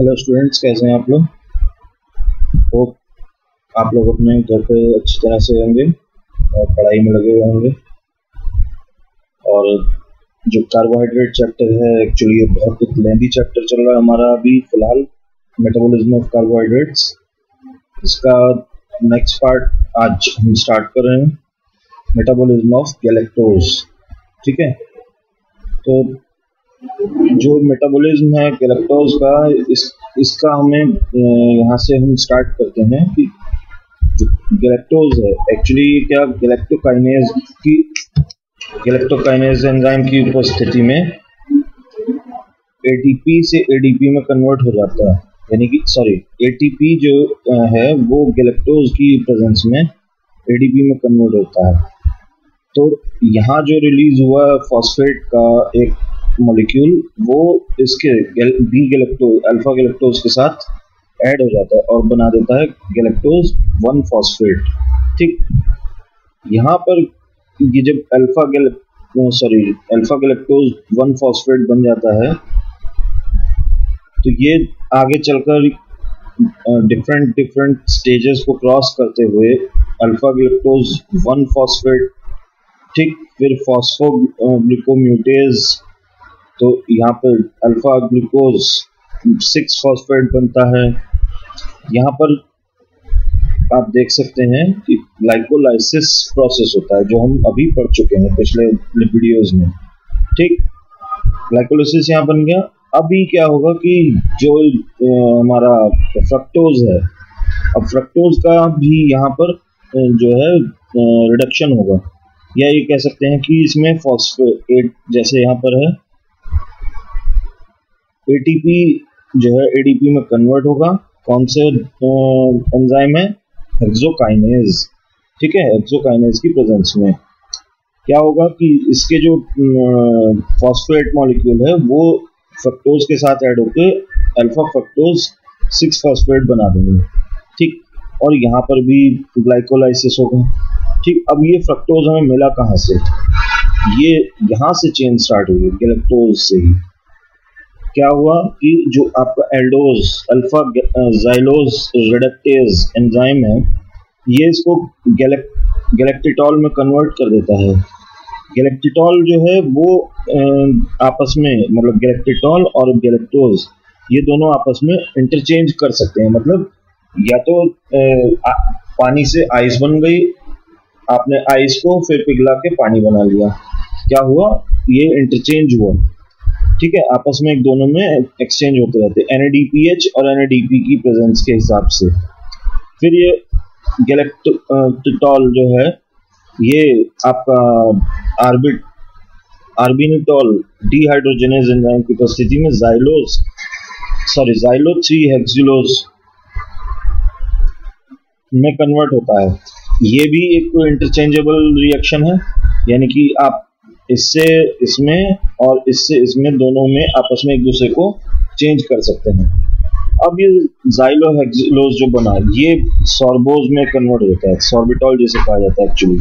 Hello students, कैसे हैं आप लोग। होप आप लोग अपने घर पे अच्छी तरह से होंगे और पढ़ाई में लगे हुए होंगे। और जो कार्बोहाइड्रेट चैप्टर है, एक्चुअली ये बहुत एक लेंथी चैप्टर चल रहा है हमारा अभी फिलहाल, मेटाबॉलिज्म ऑफ कार्बोहाइड्रेट्स। इसका नेक्स्ट पार्ट आज हम स्टार्ट कर रहे हैं, मेटाबॉलिज्म ऑफ गैलेक्टोज। ठीक है, तो जो मेटाबॉलिज्म है गैलेक्टोज का, इसका हमें यहाँ से हम स्टार्ट करते हैं कि जो गैलेक्टोज है एक्चुअली क्या, गैलेक्टोकाइनेज एंजाइम की उपस्थिति में एटीपी से एडीपी में कन्वर्ट हो जाता है। यानी कि एटीपी जो है वो गैलेक्टोज की प्रेजेंस में एडीपी में कन्वर्ट होता है। तो यहाँ जो रिलीज हुआ फॉस्फेट का एक मॉलिक्यूल, वो इसके बी गैलेक्टोज अल्फा गैलेक्टोज के साथ ऐड हो जाता है और बना देता है गैलेक्टोज 1 फॉस्फेट। ठीक, यहाँ पर ये जब अल्फा गैलेक्टोज 1 फॉस्फेट बन जाता है, तो ये आगे चलकर डिफरेंट स्टेजेस को क्रॉस करते हुए अल्फा गैलेक्टोज 1 फॉस्फेट, ठीक, फिर फॉस्फोग्लूकोम्यूटेज, तो यहाँ पर अल्फा ग्लूकोज 6 फॉस्फेट बनता है। यहाँ पर आप देख सकते हैं कि ग्लाइकोलाइसिस प्रोसेस होता है, जो हम अभी पढ़ चुके हैं पिछले वीडियोस में। ठीक, ग्लाइकोलाइसिस यहाँ बन गया। अभी क्या होगा कि जो हमारा फ्रक्टोज है, अब फ्रक्टोज का भी यहाँ पर जो है रिडक्शन होगा, या ये कह सकते हैं कि इसमें फॉस्फेट, जैसे यहाँ पर है एटीपी जो है एडीपी में कन्वर्ट होगा। कौन से एंजाइम है? हेक्सोकाइनेज। ठीक है, हेक्सोकाइनेज की प्रेजेंस में क्या होगा कि इसके जो फॉस्फेट मॉलिक्यूल है वो फ्रक्टोज के साथ ऐड होकर अल्फा फ्रक्टोज 6 फॉस्फेट बना देंगे। ठीक, और यहाँ पर भी ग्लाइकोलाइसिस होगा। ठीक, अब ये फ्रक्टोज हमें मिला कहाँ से? ये यहाँ से चेन स्टार्ट हुई गैलेक्टोज से ही। क्या हुआ कि जो आपका एल्डोज अल्फा ज़ाइलोज रिडक्टेज एंजाइम है, ये इसको गैलेक्टिटॉल में कन्वर्ट कर देता है। गैलेक्टिटॉल जो है वो आपस में, मतलब गैलेक्टिटॉल और गैलेक्टोज ये दोनों आपस में इंटरचेंज कर सकते हैं। मतलब या तो पानी से आइस बन गई, आपने आइस को फिर पिघला के पानी बना लिया, क्या हुआ? ये इंटरचेंज हुआ। ठीक है, आपस में एक दोनों में एक्सचेंज होते रहते हैं NADPH और NADP की प्रेजेंस के हिसाब से। फिर ये गैलेक्टिटॉल जो है, ये आपका आर्बिनिटॉल डीहाइड्रोजनेज एंजाइम की उपस्थिति में ज़ाइलो 3 हेक्सिलोज में कन्वर्ट होता है। ये भी एक इंटरचेंजेबल रिएक्शन है, यानी कि आप इससे इसमें और इससे इसमें दोनों में आपस में एक दूसरे को चेंज कर सकते हैं। अब ये ज़ाइलो हेक्सिलोज जो बना, ये सॉर्बोज में कन्वर्ट होता है, सॉर्बिटॉल जैसे कहा जाता है एक्चुअली।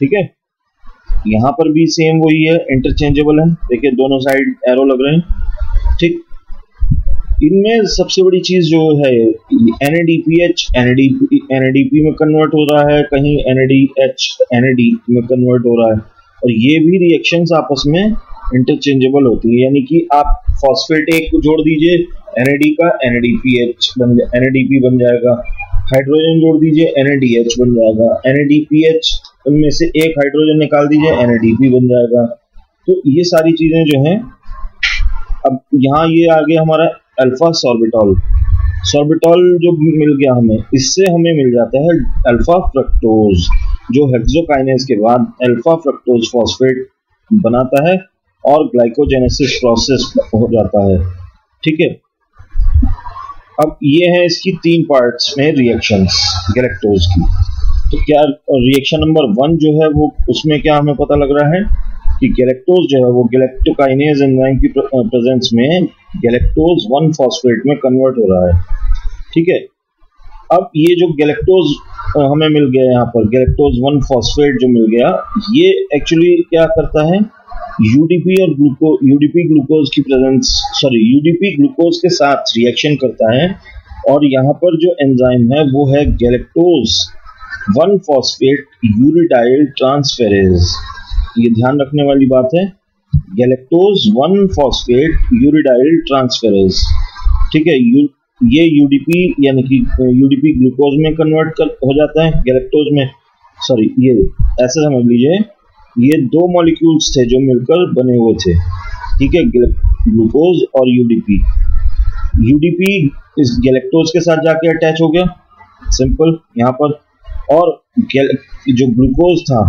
ठीक है, यहाँ पर भी सेम वही है, इंटरचेंजेबल है। देखिए दोनों साइड एरो लग रहे हैं। ठीक, इनमें सबसे बड़ी चीज जो है NADPH NADP में कन्वर्ट हो रहा है, कहीं NADH NAD में कन्वर्ट हो रहा है, और ये भी रिएक्शंस आपस में इंटरचेंजेबल होती है। यानी कि आप फॉस्फेट एक को जोड़ दीजिए NAD का, NADP बन जाएगा। हाइड्रोजन जोड़ दीजिए NADH बन जाएगा। NADPH, उनमें से एक हाइड्रोजन निकाल दीजिए NADP बन जाएगा। तो ये सारी चीजें जो हैं, अब यहाँ ये आ गया हमारा अल्फा सॉर्बिटॉल जो मिल गया हमें, इससे हमें मिल जाता है अल्फा फ्रक्टोज, जो हेक्सोकाइनेज के बाद अल्फा फ्रक्टोज फॉस्फेट बनाता है और ग्लाइकोजेनेसिस प्रोसेस हो जाता है। ठीक है, अब ये है इसकी 3 पार्ट्स में रिएक्शंस गैलेक्टोज की। तो क्या रिएक्शन नंबर 1 जो है वो, उसमें क्या हमें पता लग रहा है कि गैलेक्टोज जो है वो गैलेक्टोकाइनेज एंजाइम की प्रेजेंस में गैलेक्टोज 1 फॉस्फेट में कन्वर्ट हो रहा है। ठीक है, अब ये जो गैलेक्टोज हमें मिल गया, यहाँ पर गैलेक्टोज 1 फॉस्फेट जो मिल गया, ये एक्चुअली क्या करता है यूडीपी और यूडीपी ग्लूकोज की यूडीपी ग्लूकोज के साथ रिएक्शन करता है और यहाँ पर जो एंजाइम है वो है गैलेक्टोज 1-फॉस्फेट यूरिडाइल ट्रांसफेरेज। ये ध्यान रखने वाली बात है, गैलेक्टोज 1-फॉस्फेट यूरिडाइल ट्रांसफेरेज। ठीक है, ये यूडीपी यानी कि यूडीपी ग्लूकोज में कन्वर्ट हो जाता है गैलेक्टोज में, ये ऐसे समझ लीजिए, ये दो मॉलिक्यूल्स थे जो मिलकर बने हुए थे। ठीक है, ग्लूकोज और यूडीपी। यूडीपी इस गैलेक्टोज के साथ जाके अटैच हो गया, सिंपल यहाँ पर, और जो ग्लूकोज था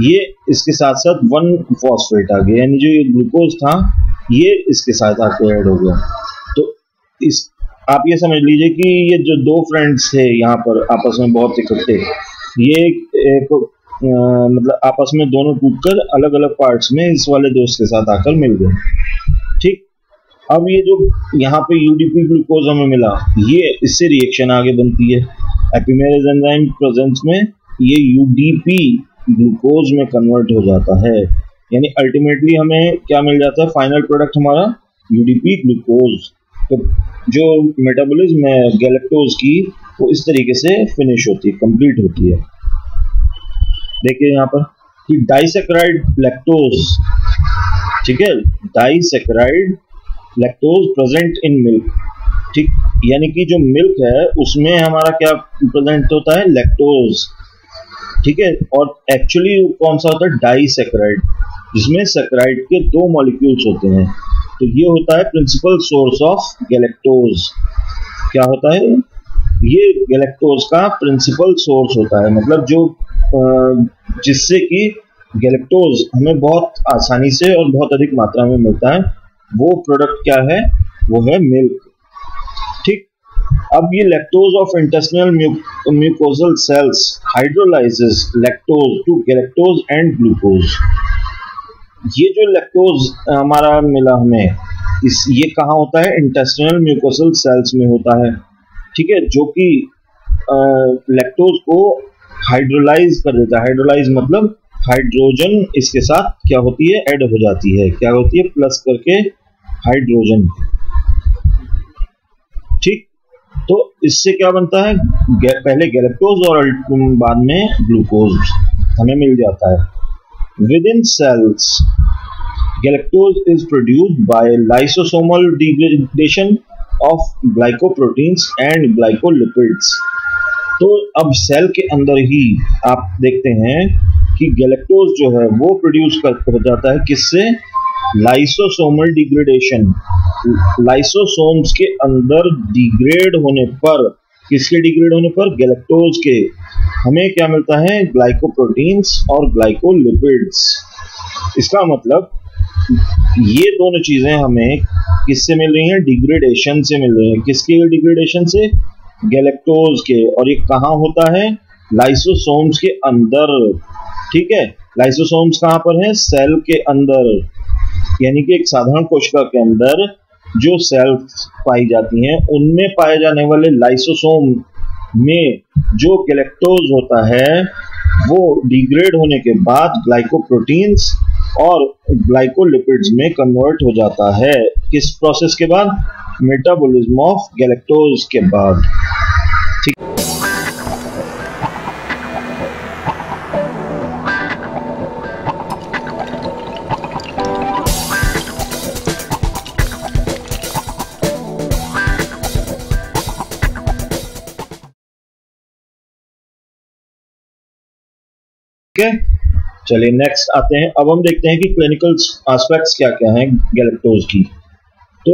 ये इसके साथ साथ 1-फॉस्फेट आ गया, यानी जो ये ग्लूकोज था ये इसके साथ आके ऐड हो गया। तो इस आप ये समझ लीजिए कि ये जो दो फ्रेंड्स थे यहाँ पर आपस में बहुत इकट्ठे, ये एक मतलब आपस में दोनों टूटकर अलग अलग पार्ट्स में इस वाले दोस्त के साथ आकर मिल गए। ठीक, अब ये जो यहाँ पे यूडीपी ग्लूकोज हमें मिला, ये इससे रिएक्शन आगे बनती है एपिमेरेज एंजाइम प्रेजेंस में, ये यूडीपी ग्लूकोज में कन्वर्ट हो जाता है, यानी अल्टीमेटली हमें क्या मिल जाता है, फाइनल प्रोडक्ट हमारा यूडीपी ग्लूकोज। तो जो मेटाबॉलिज्म है गैलेक्टोज की वो इस तरीके से फिनिश होती है, कंप्लीट होती है। देखिए यहाँ पर कि डाइसैकेराइड लैक्टोज, ठीक है, disaccharide lactose present in milk. ठीक, यानी कि जो मिल्क है उसमें हमारा क्या प्रेजेंट होता है, लैक्टोज। ठीक है, और एक्चुअली कौन सा होता है, डाइसैकेराइड, जिसमें सैकेराइड के दो मॉलिक्यूल्स होते हैं। तो ये होता है प्रिंसिपल सोर्स ऑफ गैलेक्टोज। क्या होता है, ये गैलेक्टोज का प्रिंसिपल सोर्स होता है, मतलब जो जिससे कि गैलेक्टोज हमें बहुत आसानी से और बहुत अधिक मात्रा में मिलता है, वो प्रोडक्ट क्या है, वो है मिल्क। ठीक, अब ये lactose of intestinal mucosal cells hydrolyses lactose to galactose and glucose. ये जो लैक्टोज हमारा मिला हमें, ये कहाँ होता है, इंटेस्टिनल म्यूकोजल सेल्स में होता है। ठीक है, जो कि लैक्टोज को हाइड्रोलाइज कर देता है। हाइड्रोलाइज मतलब हाइड्रोजन इसके साथ क्या होती है, ऐड हो जाती है, क्या होती है, प्लस करके हाइड्रोजन। ठीक, तो इससे क्या बनता है, पहले गैलेक्टोज और बाद में ग्लूकोज हमें मिल जाता है। Within cells, galactose is produced by lysosomal degradation of glycoproteins and glycolipids। तो अब सेल के अंदर ही आप देखते हैं कि गैलेक्टोज जो है वो प्रोड्यूस हो जाता है, किससे, लाइसोसोमल डिग्रेडेशन। लाइसोसोम्स के अंदर डिग्रेड होने पर, किसके डिग्रेड होने पर, गैलेक्टोज के, हमें क्या मिलता है, ग्लाइकोप्रोटीन्स और ग्लाइकोलिपिड्स। इसका मतलब ये दोनों चीजें हमें किससे मिल रही हैं, डिग्रेडेशन से मिल रही हैं। किसके डिग्रेडेशन से, गैलेक्टोज के, और ये कहाँ होता है, लाइसोसोम्स के अंदर। ठीक है, लाइसोसोम्स कहाँ पर है, सेल के अंदर, यानी कि एक साधारण कोशिका के अंदर जो सेल्स पाई जाती हैं उनमें पाए जाने वाले लाइसोसोम में जो गैलेक्टोज होता है वो डिग्रेड होने के बाद ग्लाइकोप्रोटीन्स और ग्लाइकोलिपिड्स में कन्वर्ट हो जाता है। किस प्रोसेस के बाद, मेटाबॉलिज्म ऑफ गैलेक्टोज के बाद। ठीक, चलिए नेक्स्ट आते हैं। अब हम देखते हैं कि क्लिनिकल एस्पेक्ट्स क्या क्या हैं गैलेक्टोज की। तो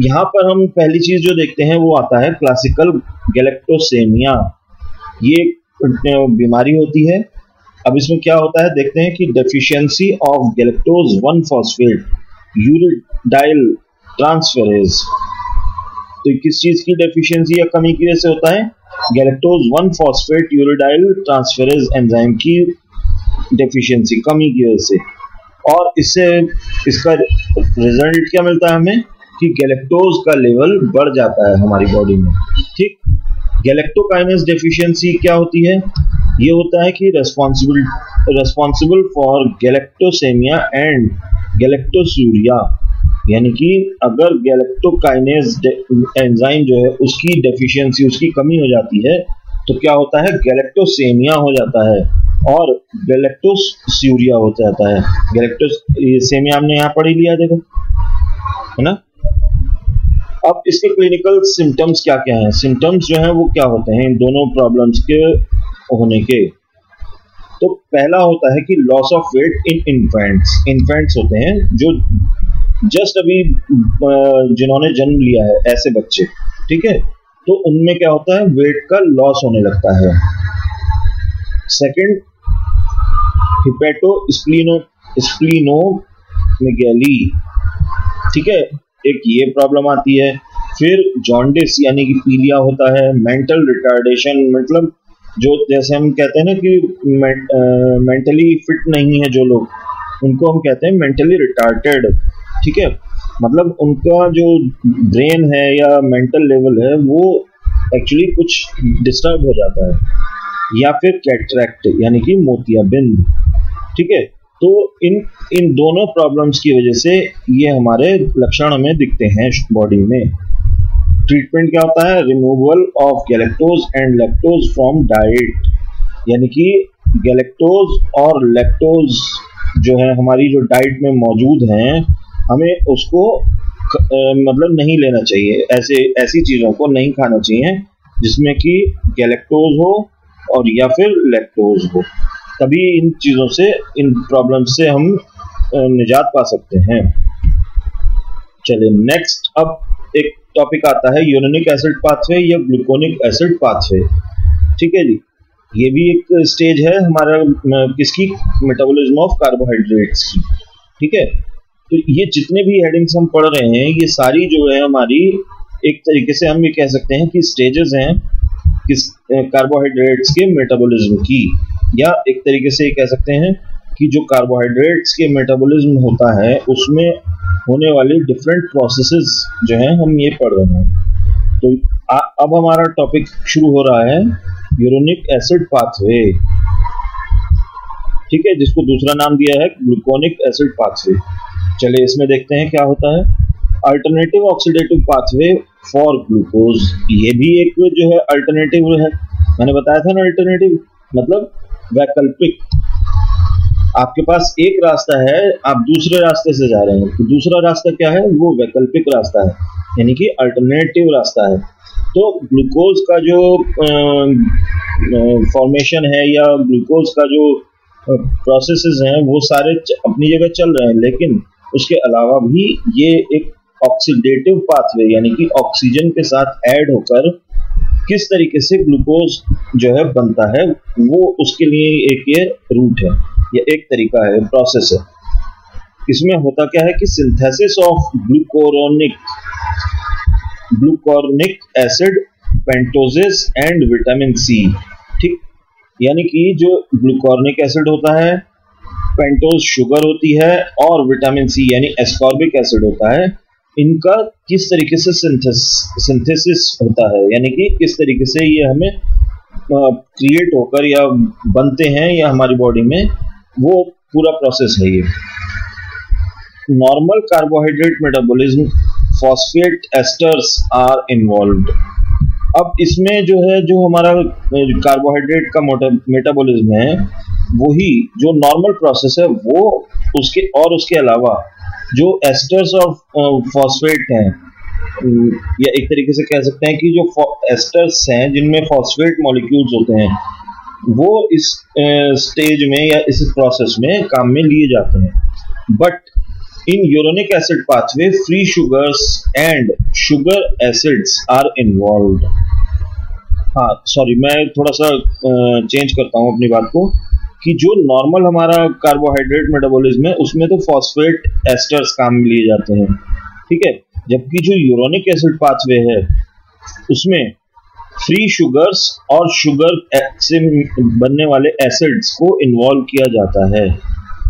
यहाँ पर हम पहली चीज जो देखते हैं वो आता है क्लासिकल गैलेक्टोसेमिया। ये एक बीमारी होती है। अब इसमें क्या होता है देखते हैं कि डेफिशिएंसी ऑफ गैलेक्टोज 1-फॉस्फेट यूरिडाइल ट्रांसफेरेज। तो किस चीज की डेफिशिएंसी या कमी की वजह से होता है, गैलेक्टोज 1-फॉस्फेट यूरिडाइल ट्रांसफेरेज एंजाइम की डेफिशिएंसी, कमी की वजह से। और इससे इसका रिजल्ट क्या मिलता है हमें कि गैलेक्टोज का लेवल बढ़ जाता है हमारी बॉडी में। ठीक, गैलेक्टोकाइनेस डेफिशिएंसी क्या होती है, ये होता है कि रेस्पॉन्सिबल फॉर गैलेक्टोसेमिया एंड गैलेक्टोस्यूरिया, यानी कि अगर गैलेक्टोकाइनेज एंजाइम जो है उसकी डेफिशिएंसी, उसकी कमी हो जाती है तो क्या होता है, गैलेक्टोसेमिया हो जाता है और गैलेक्टोस्यूरिया हो जाता है। गैलेक्टोसेमिया हमने यहाँ पढ़ ही लिया, देखो, है ना। अब इसके क्लिनिकल सिम्टम्स क्या क्या हैं? सिम्टम्स जो हैं वो क्या होते हैं इन दोनों प्रॉब्लम्स के होने के? तो पहला होता है कि loss of weight in infants होते हैं जो जस्ट अभी जिन्होंने जन्म लिया है, ऐसे बच्चे, ठीक है, तो उनमें क्या होता है, वेट का लॉस होने लगता है। सेकंड, हिपेटो स्प्लीनोमेगैली, ठीक है, एक ये प्रॉब्लम आती है। फिर जॉन्डिस यानी कि पीलिया होता है। मेंटल रिटार्डेशन, मतलब जो जैसे हम कहते हैं ना कि मेंटली फिट नहीं है जो लोग, उनको हम कहते हैं मेंटली रिटार्टेड, ठीक है, मतलब उनका जो ब्रेन है या मेंटल लेवल है वो एक्चुअली कुछ डिस्टर्ब हो जाता है। या फिर कैटरैक्ट यानी कि मोतियाबिंद, ठीक है। तो इन दोनों प्रॉब्लम्स की वजह से ये हमारे लक्षण हमें दिखते हैं बॉडी में। ट्रीटमेंट क्या होता है? Removal of galactose and lactose from diet, यानी कि गैलेक्टोज और लैक्टोज जो है हमारी जो डाइट में मौजूद हैं, हमें उसको मतलब नहीं लेना चाहिए। ऐसी चीज़ों को नहीं खाना चाहिए जिसमें कि गैलेक्टोज हो और या फिर लैक्टोज हो, तभी इन चीज़ों से, इन प्रॉब्लम से हम निजात पा सकते हैं। चलिए नेक्स्ट, अब एक टॉपिक आता है यूरेनिक एसिड पाथवे या ग्लूकोनिक एसिड पाथवे, ठीक है जी। ये भी एक स्टेज है हमारा किसकी, मेटाबॉलिज्म ऑफ कार्बोहाइड्रेट्स की, ठीक है। तो ये जितने भी हेडिंग्स हम पढ़ रहे हैं ये सारी जो है हमारी एक तरीके से हम ये कह सकते हैं कि स्टेजेस हैं किस कार्बोहाइड्रेट्स के मेटाबॉलिज्म की, या एक तरीके से ये कह सकते हैं कि जो कार्बोहाइड्रेट्स के मेटाबॉलिज्म होता है उसमें होने वाली डिफरेंट प्रोसेसेस जो हैं हम ये पढ़ रहे हैं। तो अब हमारा टॉपिक शुरू हो रहा है यूरेनिक एसिड पाथवे, ठीक है, जिसको दूसरा नाम दिया है ग्लूकोनिक एसिड पाथवे। चलिए इसमें देखते हैं क्या होता है। Alternative oxidative pathway for glucose, ये भी एक जो है अल्टरनेटिव है, मैंने बताया था ना, अल्टरनेटिव मतलब वैकल्पिक। आपके पास एक रास्ता है, आप दूसरे रास्ते से जा रहे हैं, तो दूसरा रास्ता क्या है, वो वैकल्पिक रास्ता है, यानी कि अल्टरनेटिव रास्ता है। तो ग्लूकोज का जो फॉर्मेशन है या ग्लूकोज का जो प्रोसेसेस हैं वो सारे अपनी जगह चल रहे हैं, लेकिन उसके अलावा भी ये एक ऑक्सीडेटिव पाथवे यानी कि ऑक्सीजन के साथ ऐड होकर किस तरीके से ग्लूकोज जो है बनता है, वो उसके लिए एक ये रूट है, ये एक तरीका है, प्रोसेस है। इसमें होता क्या है कि synthesis of gluconic acid, pentoses and vitamin C, ठीक, यानी कि जो ग्लूकोनिक एसिड होता है, पेंटोज शुगर होती है और विटामिन सी यानी एस्कॉर्बिक एसिड होता है, इनका किस तरीके से सिंथेसिस होता है, यानी कि किस तरीके से ये हमें क्रिएट होकर या बनते हैं या हमारी बॉडी में, वो पूरा प्रोसेस है ये। Normal carbohydrate metabolism, phosphate esters are involved. अब इसमें जो है जो हमारा कार्बोहाइड्रेट का मेटाबॉलिज्म है वही जो नॉर्मल प्रोसेस है वो, उसके अलावा जो एस्टर्स और फॉस्फेट हैं, या एक तरीके से कह सकते हैं कि जो एस्टर्स हैं जिनमें फॉस्फेट मॉलिक्यूल्स होते हैं, वो इस स्टेज में या इस प्रोसेस में काम में लिए जाते हैं। But in uronic acid pathway free sugars and sugar acids are involved. हाँ सॉरी, मैं थोड़ा सा चेंज करता हूँ अपनी बात को, कि जो नॉर्मल हमारा कार्बोहाइड्रेट मेटाबॉलिज्म है उसमें तो फॉस्फेट एस्टर्स काम में लिए जाते हैं, ठीक है, जबकि जो यूरेनिक एसिड पाथवे है उसमें फ्री शुगर्स और शुगर से बनने वाले एसिड्स को इन्वॉल्व किया जाता है,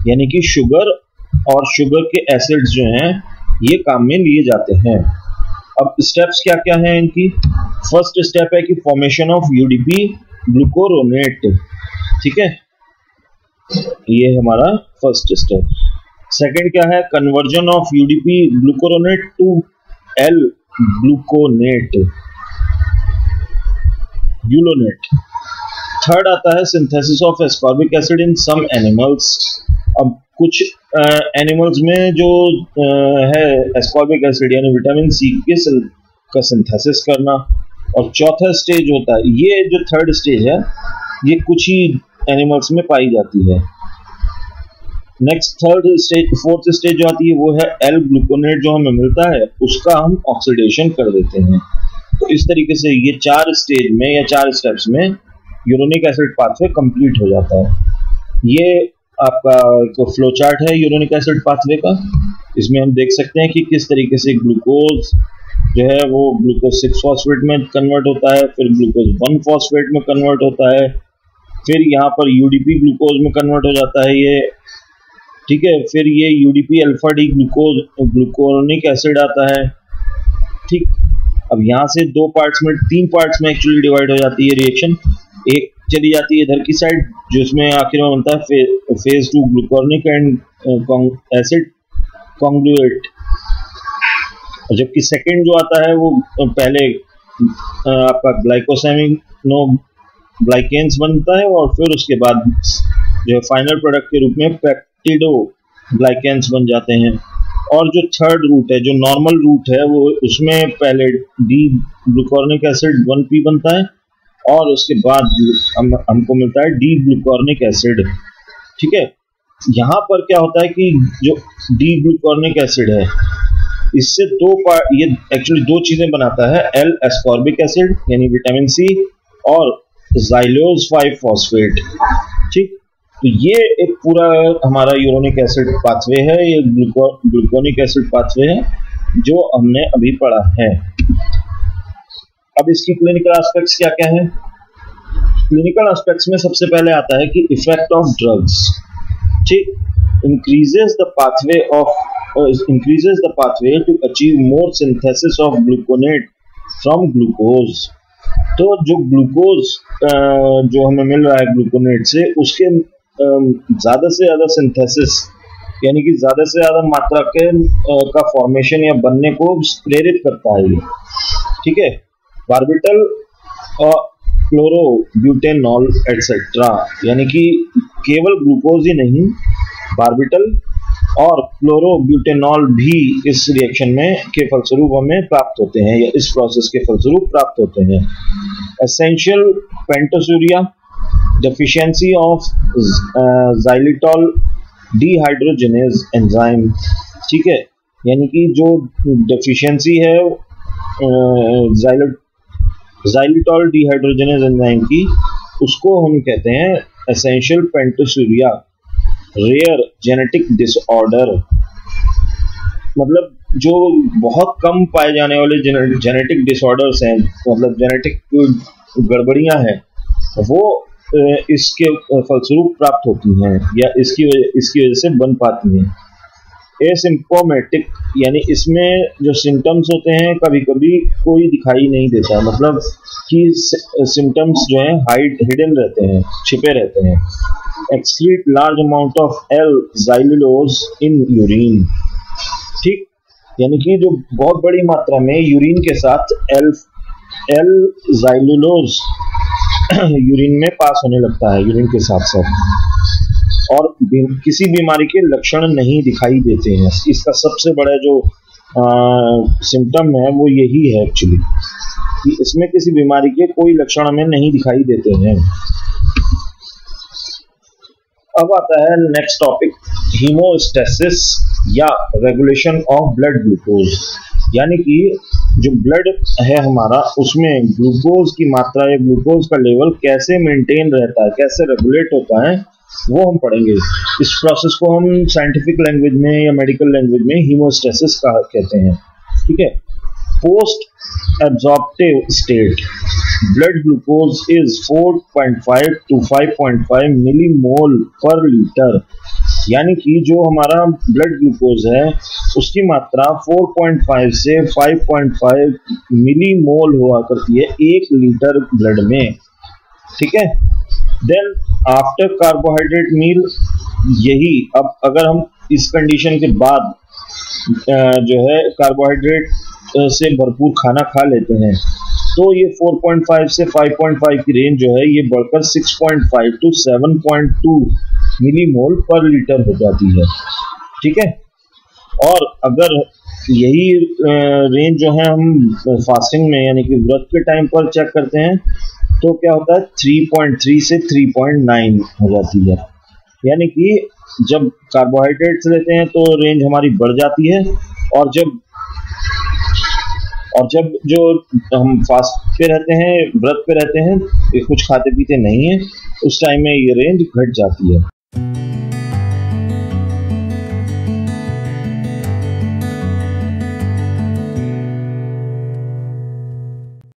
यानी कि शुगर और शुगर के एसिड्स जो हैं ये काम में लिए जाते हैं। अब स्टेप्स क्या क्या हैं इनकी? फर्स्ट स्टेप है कि फॉर्मेशन ऑफ यूडीपी ग्लूकोरोनेट, ठीक है, ये हमारा फर्स्ट स्टेप। सेकंड क्या है, conversion of UDP glucuronate to L gluconate ulonate. Third आता है synthesis of ascorbic acid in some animals. अब कुछ एनिमल्स में जो है एस्कॉर्बिक एसिड यानी विटामिन सी का सिंथेसिस करना। और चौथा स्टेज होता है, ये जो थर्ड स्टेज है ये कुछ ही एनिमल्स में पाई जाती है। Next third stage, fourth stage जो आती है वो है एल ग्लूकोनेट, जो हमें मिलता है उसका हम ऑक्सीडेशन कर देते हैं। तो इस तरीके से ये 4 स्टेज में या 4 स्टेप्स में यूरोनिक एसिड पाथवे कंप्लीट हो जाता है। ये आपका एक फ्लो चार्ट है यूरोनिक एसिड पाथवे का। इसमें हम देख सकते हैं कि किस तरीके से ग्लूकोज जो है वो ग्लूकोज 6 फॉस्फेट में कन्वर्ट होता है, फिर ग्लूकोज 1 फॉस्फेट में कन्वर्ट होता है, फिर यहाँ पर यूडीपी ग्लूकोज में कन्वर्ट हो जाता है ये, ठीक है। फिर ये UDP alpha D glucose gluconic acid आता है, ठीक। अब यहाँ से 2 पार्ट्स में, 3 पार्ट्स में एक्चुअली डिवाइड हो जाती है रिएक्शन। एक चली जाती है इधर की साइड जिसमें आखिर में बनता है फेज 2 ग्लूकोनिक एंड एसिड कॉन्ग्लुएट, जबकि सेकंड जो आता है वो पहले आपका ग्लाइकोसेमिनो ग्लाइकेन्स बनता है और फिर उसके बाद जो फाइनल प्रोडक्ट के रूप में पेप्टिडो ग्लाइकेन्स बन जाते हैं। और जो थर्ड रूट है, जो नॉर्मल रूट है, वो उसमें पहले डी ग्लूकोनिक एसिड 1P बनता है और उसके बाद हमको मिलता है डी ग्लूकोनिक एसिड, ठीक है। यहाँ पर क्या होता है कि जो डी ग्लूकोनिक एसिड है इससे ये एक्चुअली 2 चीजें बनाता है, एल एस्कॉर्बिक एसिड यानी विटामिन सी और ज़ाइलोज 5 फॉस्फेट, ठीक। तो ये एक पूरा हमारा यूरोनिक एसिड पाथवे है, ये ग्लूकोनिक एसिड पाथवे है जो हमने अभी पढ़ा है। अब इसकी क्लिनिकल एस्पेक्ट्स क्या क्या है? क्लिनिकल एस्पेक्ट्स में सबसे पहले आता है कि इफेक्ट ऑफ ड्रग्स, ठीक। increases the pathway to achieve more synthesis of gluconate from glucose। तो जो ग्लूकोज जो हमें मिल रहा है ग्लूकोनेट से, उसके ज्यादा से ज्यादा सिंथेसिस यानी कि ज्यादा से ज्यादा मात्रा के का फॉर्मेशन या बनने को प्रेरित करता है ये, ठीक है। बार्बिटल और क्लोरोब्यूटेनॉल एटसेट्रा, यानी कि केवल ग्लूकोज ही नहीं, बार्बिटल और क्लोरोब्यूटेनॉल भी इस रिएक्शन में के फलस्वरूप हमें प्राप्त होते हैं या इस प्रोसेस के फलस्वरूप प्राप्त होते हैं। Essential pentosuria, deficiency of xylitol dehydrogenase enzyme, ठीक है। यानी कि जो डेफिशिएंसी है ज़ाइलिटॉल डिहाइड्रोजिनेज एंजाइम की, उसको हम कहते हैं एसेंशियल पेंटोसूरिया रेयर जेनेटिक डिसऑर्डर। मतलब जो बहुत कम पाए जाने वाले जेनेटिक डिसऑर्डर्स हैं, मतलब जेनेटिक गड़बड़ियां हैं, वो इसके फलस्वरूप प्राप्त होती हैं या इसकी वजह से बन पाती हैं। एसिम्प्टोमेटिक, यानी इसमें जो सिम्टम्स होते हैं कभी कभी कोई दिखाई नहीं देता, मतलब कि सिम्टम्स जो हैं हिडन रहते हैं, छिपे रहते हैं। Excrete large amount of L xylulose in urine, ठीक। यानी कि जो बहुत बड़ी मात्रा में यूरिन के साथ एल ज़ाइलुलोज यूरिन में पास होने लगता है यूरिन के साथ साथ, और किसी बीमारी के लक्षण नहीं दिखाई देते हैं। इसका सबसे बड़ा जो सिम्टम है वो यही है एक्चुअली, कि इसमें किसी बीमारी के कोई लक्षण हमें नहीं दिखाई देते हैं। अब आता है नेक्स्ट टॉपिक, हीमोस्टेसिस या रेगुलेशन ऑफ ब्लड ग्लूकोज। यानी कि जो ब्लड है हमारा, उसमें ग्लूकोज की मात्रा या ग्लूकोज का लेवल कैसे मेंटेन रहता है, कैसे रेगुलेट होता है, वो हम पढ़ेंगे। इस प्रोसेस को हम साइंटिफिक लैंग्वेज में या मेडिकल लैंग्वेज में हीमोस्टेसिस कहते हैं, ठीक है। Post absorptive state, blood glucose is 4.5 to 5.5 millimole पर लीटर। यानी कि जो हमारा ब्लड ग्लूकोज है उसकी मात्रा 4.5 से 5.5 मिलीमोल हुआ करती है 1 लीटर ब्लड में, ठीक है। देन आफ्टर कार्बोहाइड्रेट मील, यही अब अगर हम इस कंडीशन के बाद जो है कार्बोहाइड्रेट से भरपूर खाना खा लेते हैं तो ये 4.5 से 5.5 की रेंज जो है ये बढ़कर 6.5 टू 7.2 मिलीमोल पर लीटर हो जाती है। ठीक है, और अगर यही रेंज जो है हम फास्टिंग में यानी कि व्रत के टाइम पर चेक करते हैं तो क्या होता है 3.3 से 3.9 हो जाती है। यानी कि जब कार्बोहाइड्रेट्स लेते हैं तो रेंज हमारी बढ़ जाती है, और जब जो हम फास्ट पे रहते हैं, व्रत पे रहते हैं, कुछ खाते पीते नहीं है, उस टाइम में ये रेंज घट जाती है।